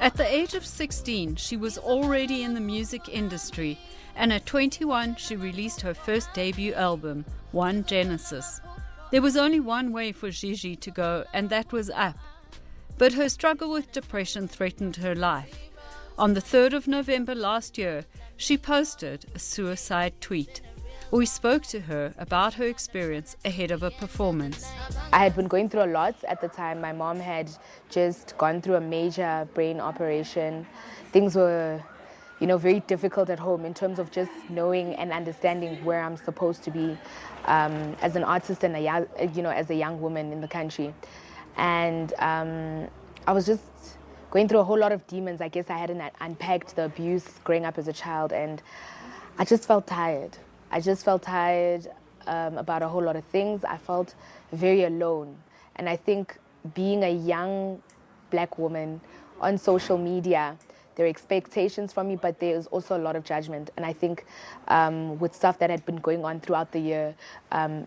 At the age of 16, she was already in the music industry, and at 21, she released her first debut album, One Genesis. There was only one way for Gigi to go, and that was up. But her struggle with depression threatened her life. On the 3rd of November last year, she posted a suicide tweet. We spoke to her about her experience ahead of a performance. I had been going through a lot at the time. My mom had just gone through a major brain operation. Things were, very difficult at home in terms of just knowing and understanding where I'm supposed to be as an artist and as a young woman in the country. And I was just going through a whole lot of demons. I guess I hadn't unpacked the abuse growing up as a child, and I just felt tired. About a whole lot of things. I felt very alone. And I think being a young black woman on social media, there are expectations from me, but there is also a lot of judgment. And I think with stuff that had been going on throughout the year,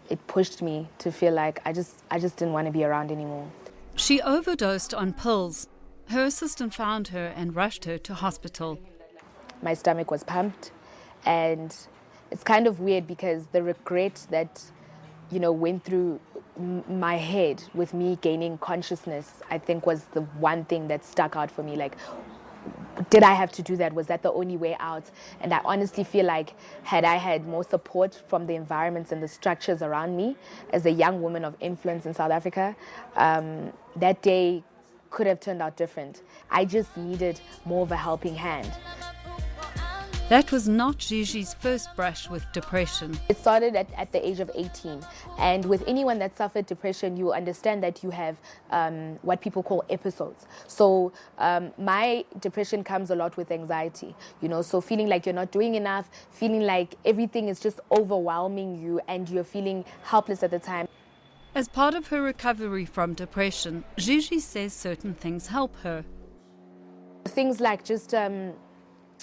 it pushed me to feel like I just didn't want to be around anymore. She overdosed on pills. Her assistant found her and rushed her to hospital. My stomach was pumped, and it's kind of weird because the regret that, went through my head with me gaining consciousness, I think was the one thing that stuck out for me. Like, did I have to do that? Was that the only way out? And I honestly feel like had I had more support from the environments and the structures around me as a young woman of influence in South Africa, that day could have turned out different. I just needed more of a helping hand. That was not Gigi's first brush with depression. It started at the age of 18. And with anyone that suffered depression, you understand that you have what people call episodes. So my depression comes a lot with anxiety, so feeling like you're not doing enough, feeling like everything is just overwhelming you and you're feeling helpless at the time. As part of her recovery from depression, Gigi says certain things help her. Things like just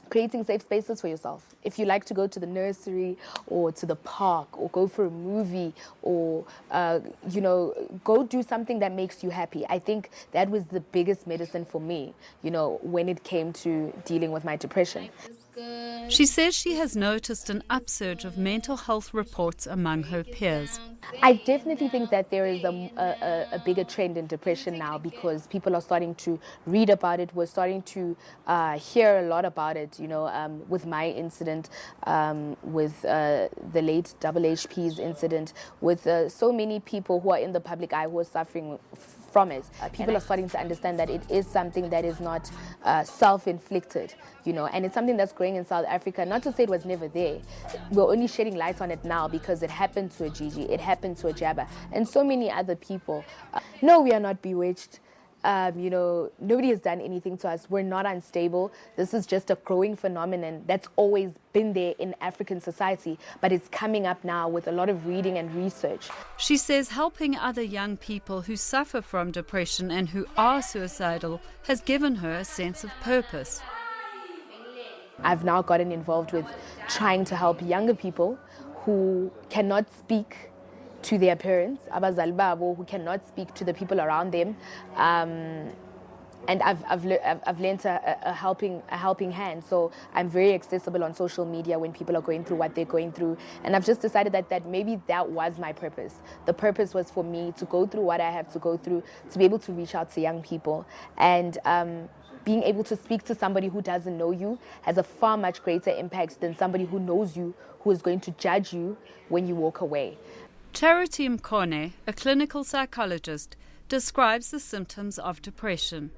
creating safe spaces for yourself. If you like to go to the nursery or to the park or go for a movie or, go do something that makes you happy. I think that was the biggest medicine for me, when it came to dealing with my depression. She says she has noticed an upsurge of mental health reports among her peers. I definitely think that there is a bigger trend in depression now because people are starting to read about it. We're starting to hear a lot about it, with my incident, with the late HHP's incident, with so many people who are in the public eye who are suffering from it. People are starting to understand that it is something that is not self-inflicted, and it's something that's growing in South Africa. Not to say it was never there. We're only shedding light on it now because it happened to a Gigi, it happened to a Jabba, and so many other people. No, we are not bewitched. Nobody has done anything to us. We're not unstable. This is just a growing phenomenon that's always been there in African society, but it's coming up now with a lot of reading and research. She says helping other young people who suffer from depression and who are suicidal has given her a sense of purpose. I've now gotten involved with trying to help younger people who cannot speak to their parents, abazali babo, who cannot speak to the people around them, and I've lent a helping hand. So I'm very accessible on social media when people are going through what they're going through, and I've just decided that maybe that was my purpose. The purpose was for me to go through what I have to go through, to be able to reach out to young people, and being able to speak to somebody who doesn't know you has a far much greater impact than somebody who knows you, who is going to judge you when you walk away. Charity Mkhone, a clinical psychologist, describes the symptoms of depression.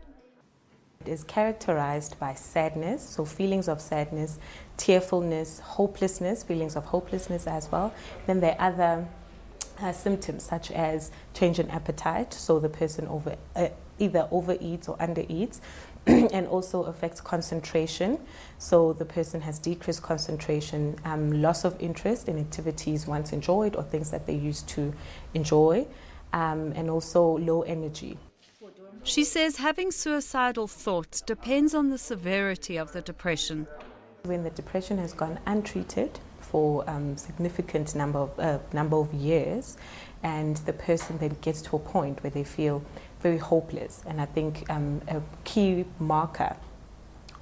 It is characterized by sadness, so feelings of sadness, tearfulness, hopelessness, feelings of hopelessness as well. Then there are other symptoms such as change in appetite, so the person either overeats or undereats, and also affects concentration, so the person has decreased concentration, loss of interest in activities once enjoyed or things that they used to enjoy, and also low energy. She says having suicidal thoughts depends on the severity of the depression. When the depression has gone untreated for significant number of years, and the person then gets to a point where they feel very hopeless, and I think a key marker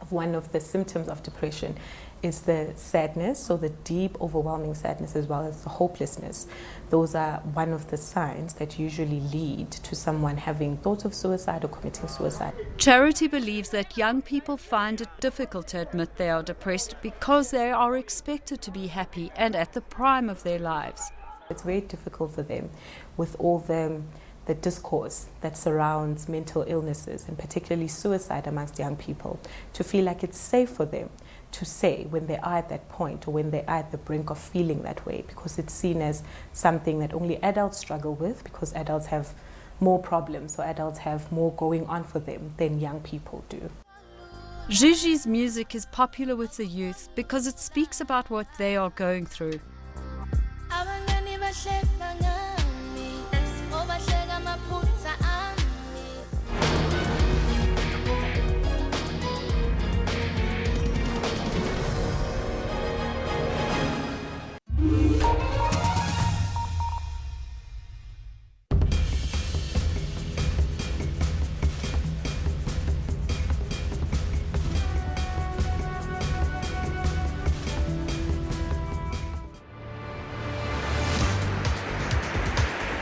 one of the symptoms of depression is the sadness, so the deep, overwhelming sadness, as well as the hopelessness. Those are one of the signs that usually lead to someone having thoughts of suicide or committing suicide. Charity believes that young people find it difficult to admit they are depressed because they are expected to be happy and at the prime of their lives. It's very difficult for them with all the discourse that surrounds mental illnesses, and particularly suicide amongst young people, to feel like it's safe for them to say when they are at that point or when they are at the brink of feeling that way, because it's seen as something that only adults struggle with, because adults have more problems or adults have more going on for them than young people do. Gigi's music is popular with the youth because it speaks about what they are going through.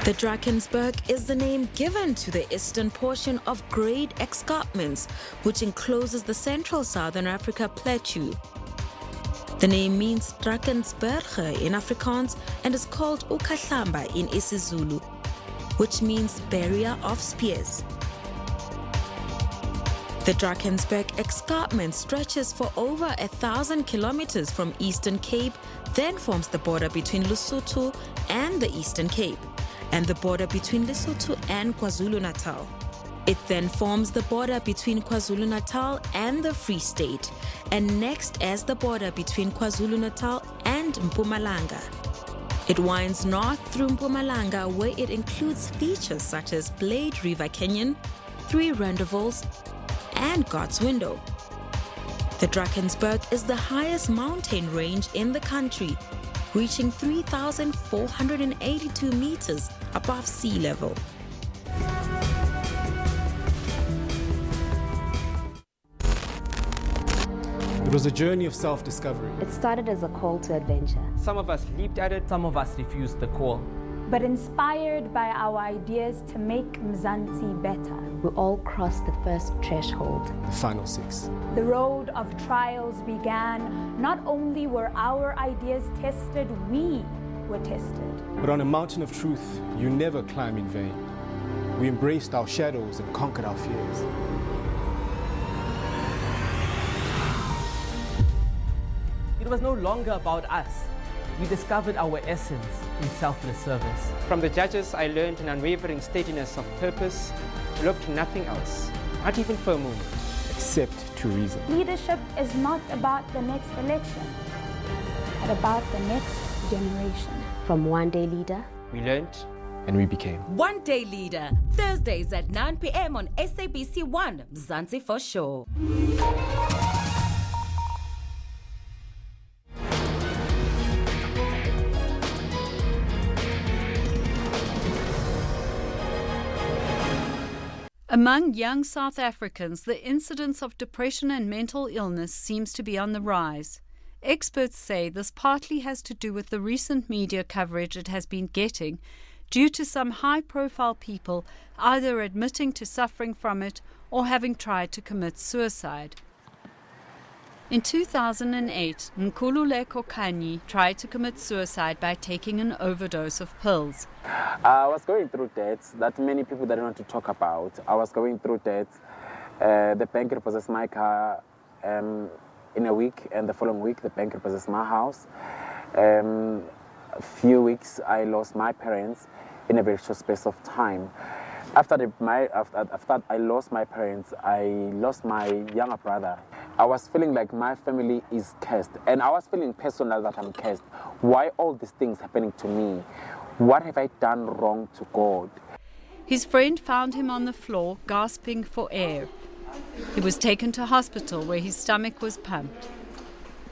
The Drakensberg is the name given to the eastern portion of Great Escarpments, which encloses the central Southern Africa plateau. The name means Drakensberge in Afrikaans and is called Ukahlamba in isiZulu, which means barrier of spears. The Drakensberg escarpment stretches for over 1,000 kilometers from Eastern Cape, then forms the border between Lesotho and the Eastern Cape, and the border between Lesotho and KwaZulu-Natal. It then forms the border between KwaZulu-Natal and the Free State, and next as the border between KwaZulu-Natal and Mpumalanga. It winds north through Mpumalanga, where it includes features such as Blade River Canyon, Three Rendezvous, and God's Window. The Drakensberg is the highest mountain range in the country, reaching 3,482 meters above sea level. It was a journey of self-discovery. It started as a call to adventure. Some of us leaped at it, some of us refused the call. But inspired by our ideas to make Mzansi better. We all crossed the first threshold. The final 6. The road of trials began. Not only were our ideas tested, we were tested. But on a mountain of truth, you never climb in vain. We embraced our shadows and conquered our fears. It was no longer about us. We discovered our essence in selfless service. From the judges, I learned an unwavering steadiness of purpose to look to nothing else, not even for a moment. Except to reason. Leadership is not about the next election, but about the next generation. From one day leader, We learned And we became. One Day Leader, Thursdays at 9 p.m. on SABC 1, Mzansi for sure. Among young South Africans, the incidence of depression and mental illness seems to be on the rise. Experts say this partly has to do with the recent media coverage it has been getting, due to some high-profile people either admitting to suffering from it or having tried to commit suicide. In 2008, Nkululeko Khanyi tried to commit suicide by taking an overdose of pills. I was going through debts that many people don't want to talk about. I was going through debts. The bank repossessed my car in a week, and the following week the bank repossessed my house. A few weeks I lost my parents in a very short space of time. After I lost my parents, I lost my younger brother. I was feeling like my family is cursed, and I was feeling personal that I'm cursed. Why all these things happening to me? What have I done wrong to God? His friend found him on the floor, gasping for air. He was taken to hospital where his stomach was pumped.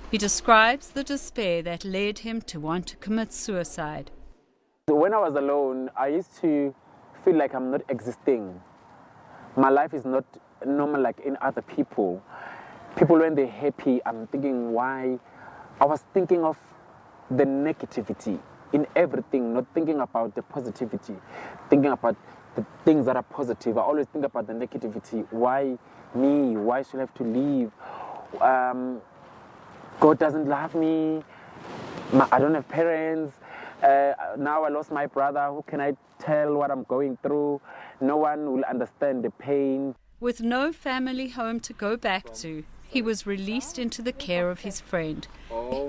He describes the despair that led him to want to commit suicide. When I was alone, I used to feel like I'm not existing. My life is not normal like in other people. People, when they're happy, I'm thinking why. I was thinking of the negativity in everything, not thinking about the positivity, thinking about the things that are positive. I always think about the negativity. Why me? Why should I have to leave? God doesn't love me. I don't have parents. Now I lost my brother. Who can I tell what I'm going through? No one will understand the pain. With no family home to go back to, he was released into the care of his friend.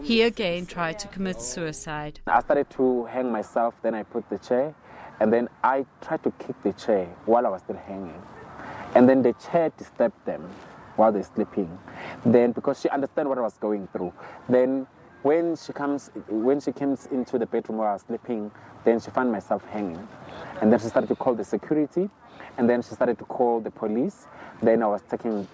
He again tried to commit suicide. I started to hang myself, then I put the chair, and then I tried to kick the chair while I was still hanging. And then the chair disturbed them while they're sleeping. Then, because she understood what I was going through, then when she comes into the bedroom where I was sleeping, then she found myself hanging. And then she started to call the security, and then she started to call the police. Then I was taken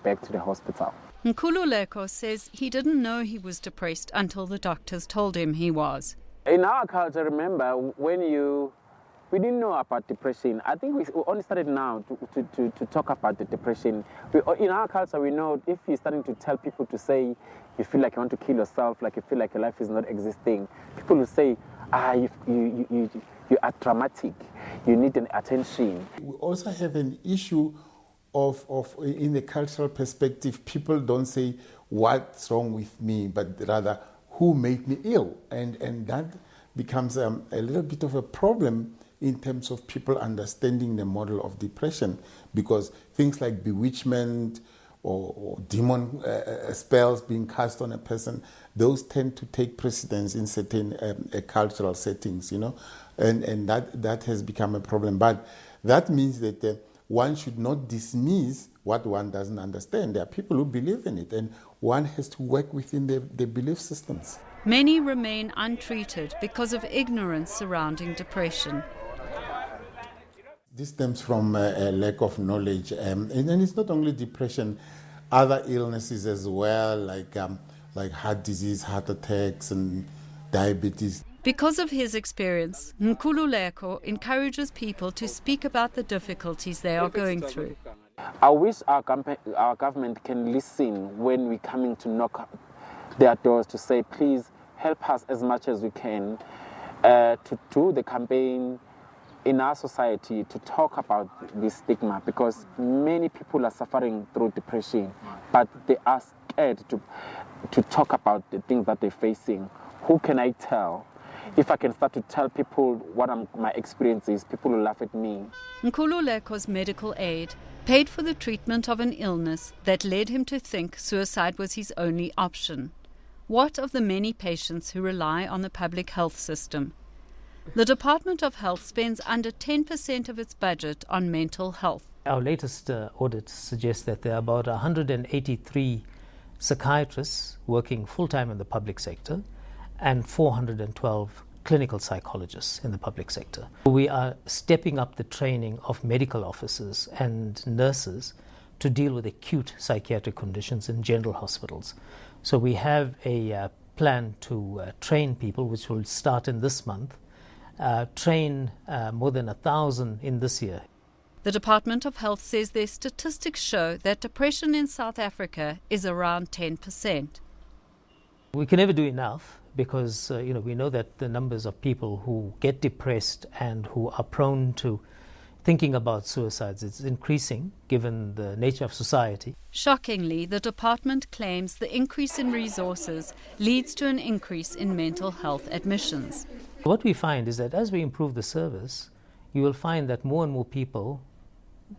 back to the hospital. Nkululeko says he didn't know he was depressed until the doctors told him he was. In our culture, remember, we didn't know about depression. I think we only started now to talk about the depression. In our culture, we know if you're starting to tell people to say you feel like you want to kill yourself, like you feel like your life is not existing, people will say, you are dramatic, you need an attention. We also have an issue of in the cultural perspective, people don't say what's wrong with me, but rather who made me ill. And that becomes a little bit of a problem in terms of people understanding the model of depression, because things like bewitchment or demon spells being cast on a person, those tend to take precedence in certain cultural settings, you know, and that has become a problem. But that means that one should not dismiss what one doesn't understand. There are people who believe in it, and one has to work within their belief systems. Many remain untreated because of ignorance surrounding depression. This stems from a lack of knowledge, and it's not only depression, other illnesses as well, like heart disease, heart attacks, and diabetes. Because of his experience, Nkululeko encourages people to speak about the difficulties they are going through. I wish our government can listen when we're coming to knock their doors to say, please help us as much as we can to do the campaign in our society to talk about this stigma, because many people are suffering through depression, but they are scared to talk about the things that they're facing. Who can I tell? If I can start to tell people what my experience is, people will laugh at me. Nkululeko's medical aid paid for the treatment of an illness that led him to think suicide was his only option. What of the many patients who rely on the public health system? The Department of Health spends under 10% of its budget on mental health. Our latest audit suggests that there are about 183 psychiatrists working full-time in the public sector and 412 clinical psychologists in the public sector. We are stepping up the training of medical officers and nurses to deal with acute psychiatric conditions in general hospitals. So we have a plan to train people, which will start in this month, train more than 1,000 in this year. The Department of Health says their statistics show that depression in South Africa is around 10%. We can never do enough because we know that the numbers of people who get depressed and who are prone to thinking about suicides is increasing given the nature of society. Shockingly, the department claims the increase in resources leads to an increase in mental health admissions. What we find is that as we improve the service, you will find that more and more people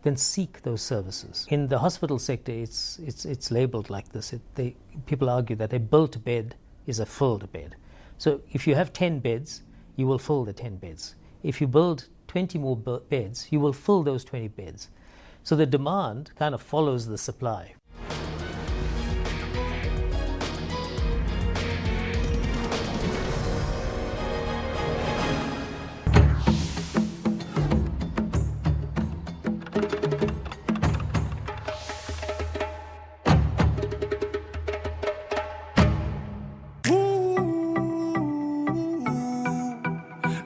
then seek those services. In the hospital sector, it's labeled like this. People argue that a built bed is a filled bed. So if you have 10 beds, you will fill the 10 beds. If you build 20 more beds, you will fill those 20 beds. So the demand kind of follows the supply.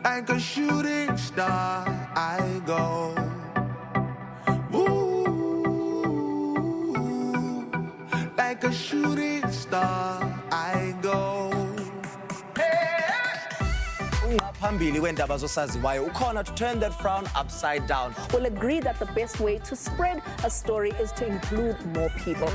Like a shooting star, I go. Ooh, like a shooting star, I go. Phambili weendaba zosaziwayo ukhona to turn that frown upside down. We'll agree that the best way to spread a story is to include more people.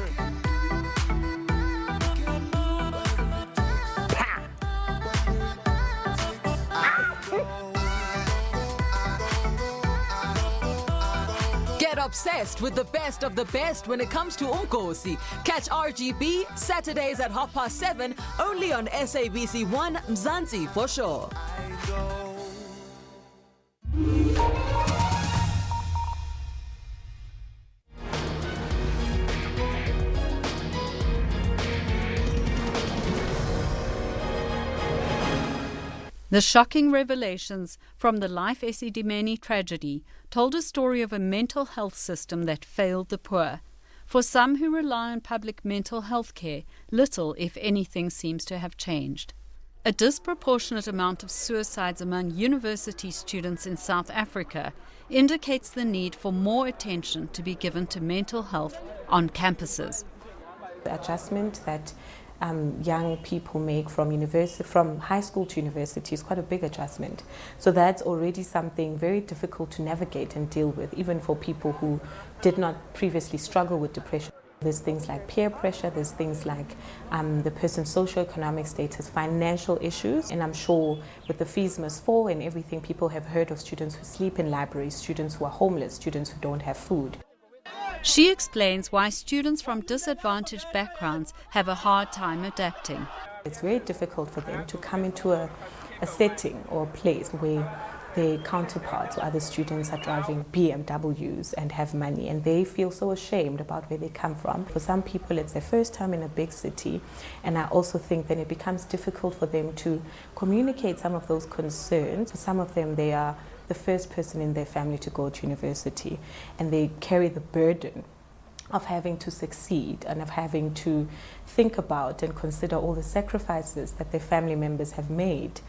Get obsessed with the best of the best when it comes to Umkosi. Catch RGB Saturdays at 7:30 only on SABC 1 Mzansi for sure. The shocking revelations from the Life Esidimeni tragedy told a story of a mental health system that failed the poor. For some who rely on public mental health care, little, if anything, seems to have changed. A disproportionate amount of suicides among university students in South Africa indicates the need for more attention to be given to mental health on campuses. The adjustment that young people make from high school to university is quite a big adjustment. So that's already something very difficult to navigate and deal with, even for people who did not previously struggle with depression. There's things like peer pressure, there's things like the person's socioeconomic status, financial issues, and I'm sure with the fees must fall and everything, people have heard of students who sleep in libraries, students who are homeless, students who don't have food. She explains why students from disadvantaged backgrounds have a hard time adapting. It's very difficult for them to come into a setting or a place where their counterparts or other students are driving BMWs and have money, and they feel so ashamed about where they come from. For some people, it's their first time in a big city, and I also think that it becomes difficult for them to communicate some of those concerns. For some of them, they are the first person in their family to go to university, and they carry the burden of having to succeed and of having to think about and consider all the sacrifices that their family members have made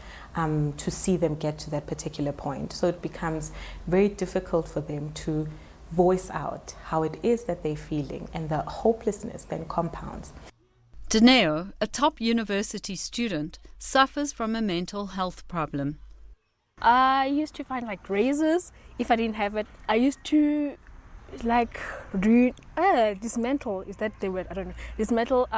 to see them get to that particular point. So it becomes very difficult for them to voice out how it is that they're feeling, and the hopelessness then compounds. Dineo, a top university student, suffers from a mental health problem. I used to find like razors. If I didn't have it, I used to like dismantle, is that the word? I don't know. Dismantle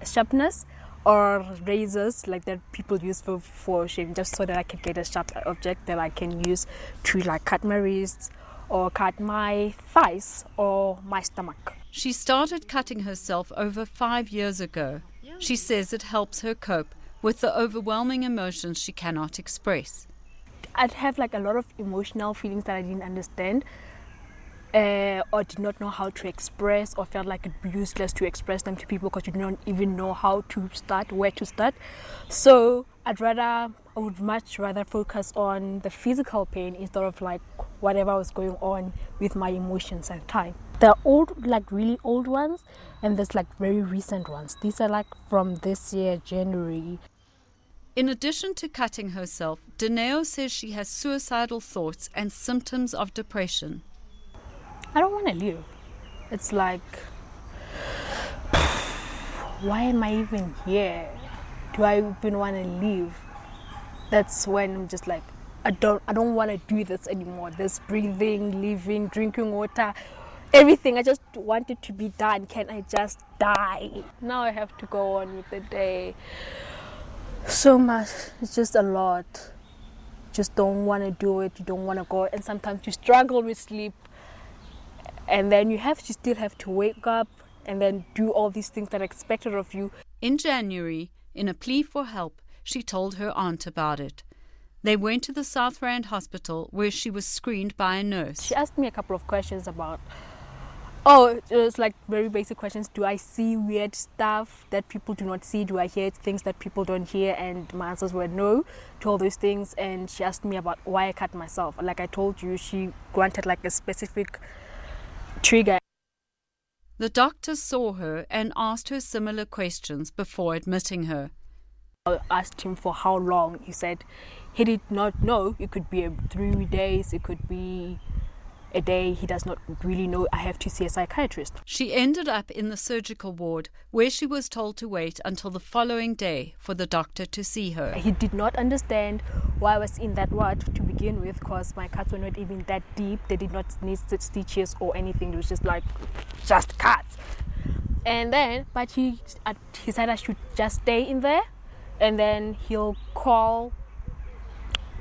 sharpness or razors like that people use for shaving, just so that I can get a sharp object that I can use to like cut my wrists or cut my thighs or my stomach. She started cutting herself over 5 years ago. She says it helps her cope with the overwhelming emotions she cannot express. I'd have like a lot of emotional feelings that I didn't understand or did not know how to express, or felt like it'd be useless to express them to people because you don't even know how to start, where to start. So I would much rather focus on the physical pain instead of like whatever was going on with my emotions at the time. They're old, like really old ones, and there's like very recent ones. These are like from this year, January. In addition to cutting herself, Dineo says she has suicidal thoughts and symptoms of depression. I don't want to live. It's like, why am I even here? Do I even want to live? That's when I'm just like, I don't want to do this anymore. This breathing, living, drinking water, everything. I just want it to be done. Can I just die? Now I have to go on with the day. So much. It's just a lot. Just don't want to do it. You don't want to go. And sometimes you struggle with sleep. And then you still have to wake up and then do all these things that are expected of you. In January, in a plea for help, she told her aunt about it. They went to the South Rand hospital where she was screened by a nurse. She asked me a couple of questions about, it was like very basic questions. Do I see weird stuff that people do not see? Do I hear things that people don't hear? And my answers were no to all those things. And she asked me about why I cut myself. Like I told you, she granted like a specific trigger. The doctor saw her and asked her similar questions before admitting her. I asked him for how long. He said he did not know. It could be 3 days, it could be a day he does not really know I have to see a psychiatrist. She ended up in the surgical ward where she was told to wait until the following day for the doctor to see her. He did not understand why I was in that ward to begin with, because my cuts were not even that deep. They did not need stitches or anything. It was just cuts. And then, but he said I should just stay in there, and then he'll call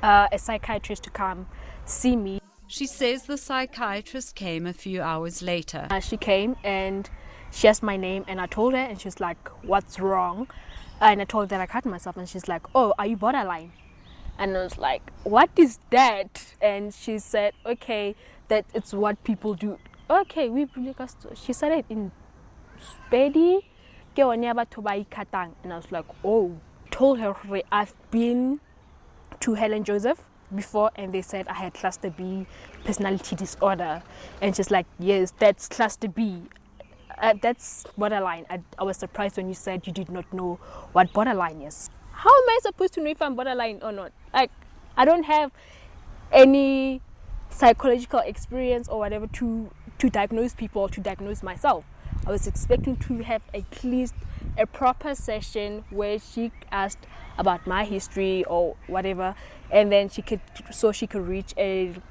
a psychiatrist to come see me. She says the psychiatrist came a few hours later. She came and she asked my name, and I told her, and she's like, "What's wrong?" And I told her that I cut myself, and she's like, "Oh, are you borderline?" And I was like, "What is that?" And she said, "Okay, that it's what people do." Okay, she said it in Spedi, and I was like, "Oh." Told her I've been to Helen Joseph before, and they said I had cluster B personality disorder, and she's like, "Yes, that's cluster B, that's borderline." I was surprised when you said you did not know what borderline is. How am I supposed to know if I'm borderline or not? Like, I don't have any psychological experience or whatever to diagnose people or to diagnose myself. I was expecting to have at least a proper session where she asked about my history or whatever, and then she could reach an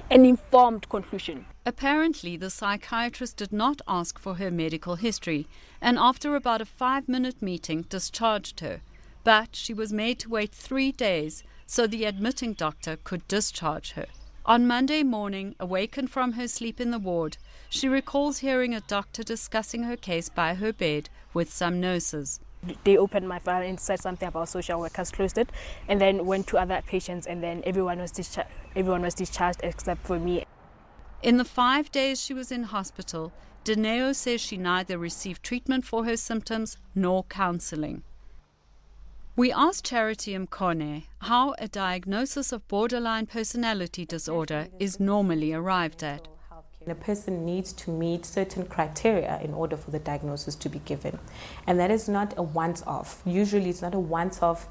informed conclusion. Apparently, the psychiatrist did not ask for her medical history, and after about a 5-minute meeting discharged her. But she was made to wait 3 days so the admitting doctor could discharge her. On Monday morning, awakened from her sleep in the ward, she recalls hearing a doctor discussing her case by her bed with some nurses. They opened my file and said something about social workers closed it, and then went to other patients, and then everyone was discharged except for me. In the 5 days she was in hospital, Dineo says she neither received treatment for her symptoms nor counseling. We asked Charity Mkhone how a diagnosis of borderline personality disorder is normally arrived at. A person needs to meet certain criteria in order for the diagnosis to be given. And that is not a once-off. Usually it's not a once-off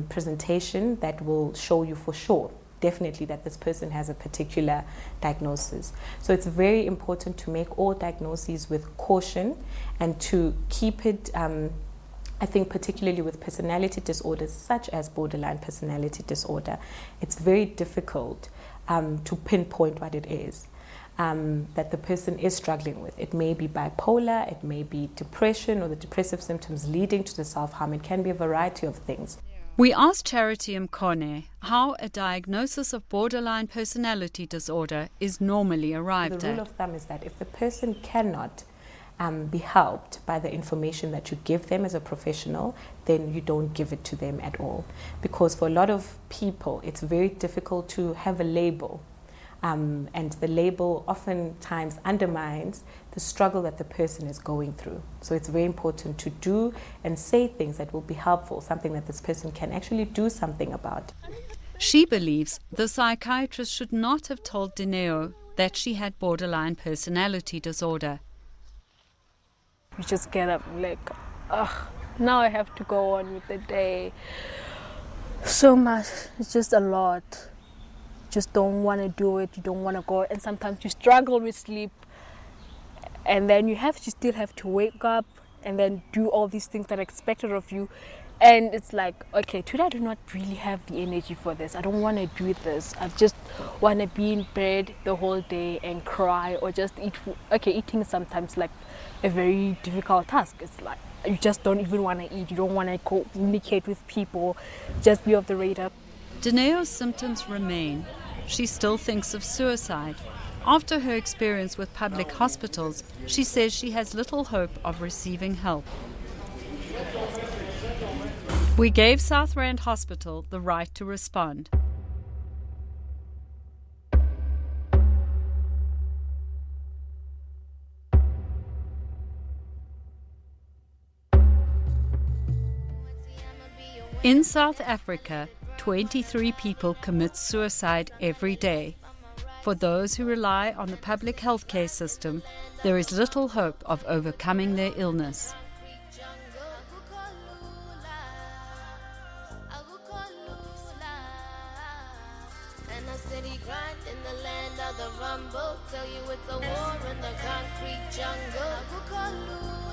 presentation that will show you for sure, definitely, that this person has a particular diagnosis. So it's very important to make all diagnoses with caution and to keep it, I think particularly with personality disorders such as borderline personality disorder, it's very difficult to pinpoint what it is. That the person is struggling with. It may be bipolar, it may be depression or the depressive symptoms leading to the self-harm. It can be a variety of things. We asked Charity Mkhone how a diagnosis of borderline personality disorder is normally arrived at. The rule of thumb is that if the person cannot be helped by the information that you give them as a professional, then you don't give it to them at all. Because for a lot of people, it's very difficult to have a label. And the label oftentimes undermines the struggle that the person is going through. So it's very important to do and say things that will be helpful, something that this person can actually do something about. She believes the psychiatrist should not have told Dineo that she had borderline personality disorder. You just get up like, now I have to go on with the day. So much, it's just a lot. Just don't want to do it, you don't want to go, and sometimes you struggle with sleep, and then you still have to wake up and then do all these things that are expected of you, and it's like, okay, today I do not really have the energy for this, I don't want to do this, I just want to be in bed the whole day and cry or just eat. Okay, eating is sometimes like a very difficult task. It's like you just don't even want to eat, you don't want to communicate with people, just be off the radar. Dineo's symptoms remain. She still thinks of suicide. After her experience with public hospitals, she says she has little hope of receiving help. We gave South Rand Hospital the right to respond. In South Africa, 23 people commit suicide every day. For those who rely on the public healthcare system, there is little hope of overcoming their illness. steady grind in the land of the rumble. Tell you it's a war in the concrete jungle.